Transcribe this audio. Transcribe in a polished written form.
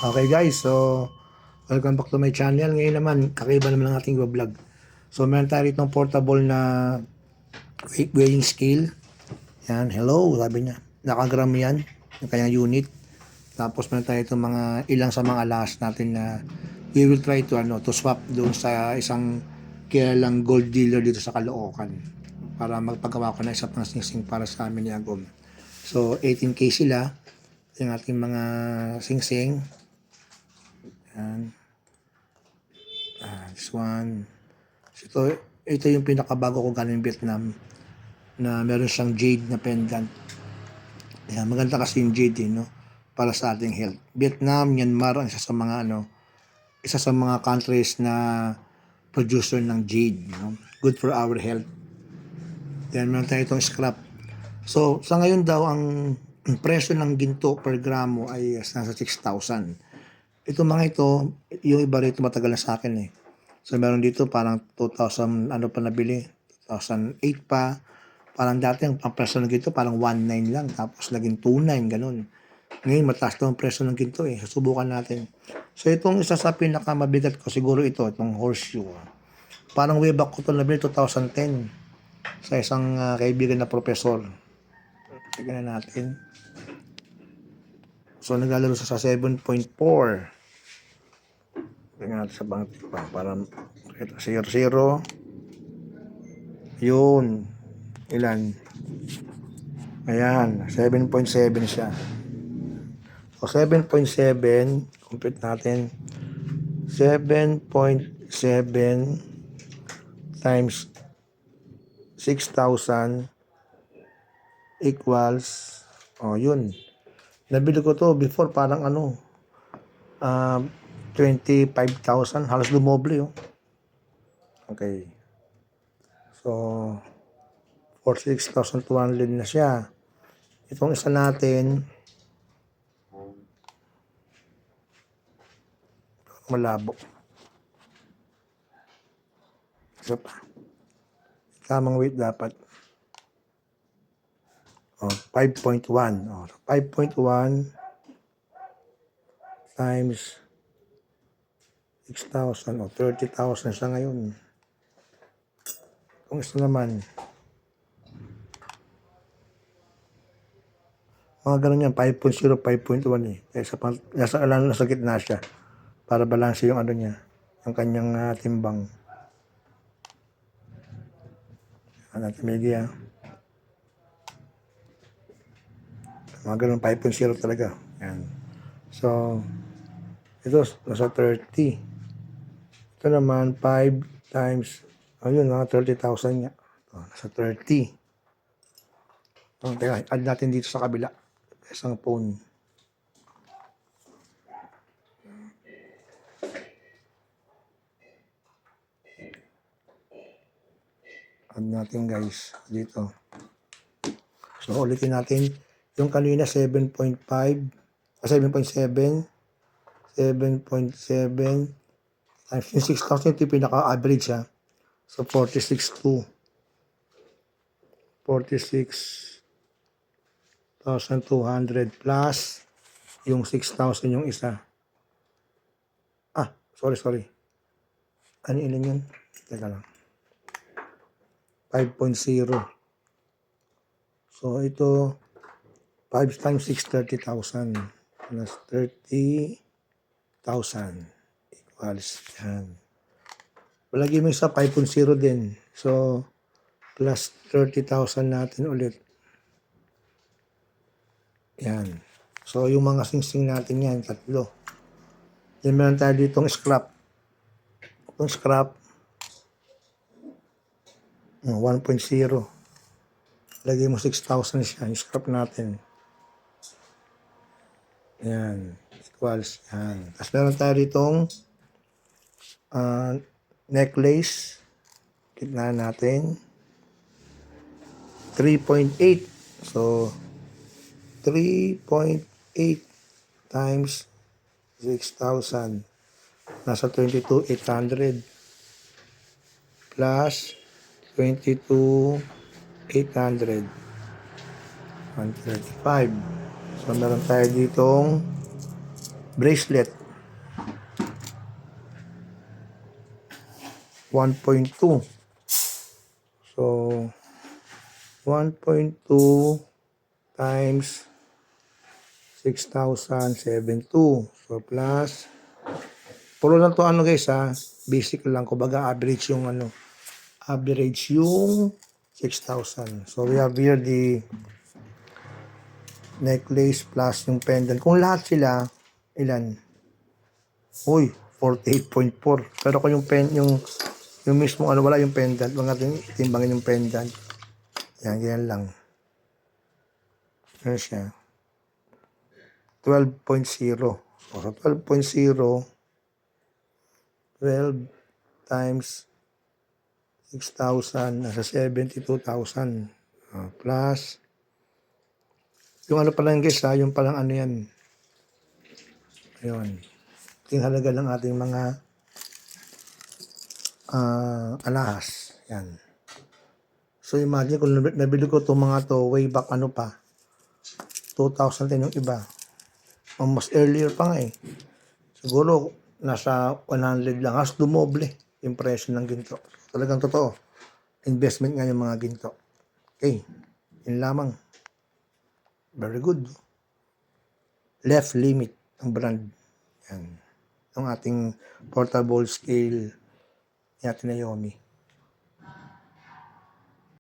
Okay guys, so welcome back to my channel. Ngayon naman, kakaiba naman ang ating vlog. So meron tayo itong portable na weighing scale. Yan, hello, sabi niya. Nakagram yan, yung kanyang unit. Tapos meron tayo itong mga ilang sa mga alas natin na we will try to swap doon sa isang kilalang gold dealer dito sa Caloocan para magpagawa ko na isa pang singsing para sa amin ni Agom. So 18K sila, yung ating mga singsing. Yan. This one. Ito yung pinakabago ko galing Vietnam na meron siyang jade na pendant. Yan, maganda kasi yung jade no? Para sa ating health. Vietnam, Myanmar ang isa sa mga countries na producer ng jade. No? Good for our health. Yan, meron tayo itong scrap. So, sa ngayon daw, ang presyo ng ginto per gramo ay nasa 6,000. Ito mga ito, yung iba rito matagal na sa akin eh. So meron dito parang 2,000 ano pa nabili, 2008 pa. Parang dati ang presyo ng ginto parang 19 lang, tapos naging 29 ganun. Ngayon mataas daw ang presyo ng ginto eh. Susubukan natin. So itong isa sa pinakamabigat ko siguro itong horseshoe. Parang way back ko ito nabili 2010 sa isang kaibigan na profesor. Tignan natin. So naglalaro sa 7.4. Tingnan natin sa bangti pa para 0. Yun. Ilan? Ayan, 7.7 siya. So 7.7, complete natin. 7.7 times 6,000 equals, yun. Nabili ko to before parang 25,000, halos dumoble Okay. So 46,200 na siya. Itong isa natin malabo. Isa pa. Tamang weight dapat. 5.1. 5.1 times 6,000 30,000 siya ngayon. Kung isa naman, mga ganun yan, 5.0, 5.1 eh. Nasa gitna siya para balanse yung niya, yung kanyang timbang. Natin may idea. Mga ganun, 5.0 talaga. Yan. So, ito, nasa 30. Ito naman, 5 times, mga 30,000 niya. Nasa 30. Teka, add natin dito sa kabila. Isang phone. Add natin guys, dito. So, ulitin natin. Yung kanina 7.5, 7.7, 7.7, times yung 6,000, ito yung pinaka-average So, 46,200 plus yung 6,000 yung isa. Sorry. Ano ilan yun? Teka lang. 5.0. So, ito, 5 times 6, 30,000 plus 30,000 equals yan. Palagi mo isa 5.0 din. So, plus 30,000 natin ulit. Yan. So, yung mga singsing natin yan, 3. Yan meron tayo ditong scrap. Itong scrap, 1.0. Lagay mo 6,000 siya, yung scrap natin. Yan. Equals. Yan. Tapos meron tayo ditong necklace. Kitna natin. 3.8. So, 3.8 times 6,000. Nasa 22,800. Plus 22,800. 135. So, meron tayo ditong bracelet 1.2. So 1.2 times 6,072. So plus, puro lang to ano guys ha, basic lang, kumbaga average yung ano, average yung 6,000. So we have here the necklace plus yung pendant. Kung lahat sila, ilan? Uy, 48.4. Pero kung yung mismo ano, wala yung pendant, mga timbangin yung pendant. Yan lang. Ano siya? 12.0. So 12.0, 12 times 6,000, nasa 72,000. Plus, yung ano pa lang guys ha, yung palang ano yan. Ayun. Yung halaga ng ating mga alahas. Yan. So imagine kung nabili ko itong mga to way back ano pa, 2010 yung iba. Mas earlier pa nga eh. Siguro nasa 100 lang. Has dumoble yung presyo ng ginto. Talagang totoo. Investment nga yung mga ginto. Okay. Yun lamang. Very good. Left limit ang brand. Yan. Ang ating portable scale ni Ate Naomi.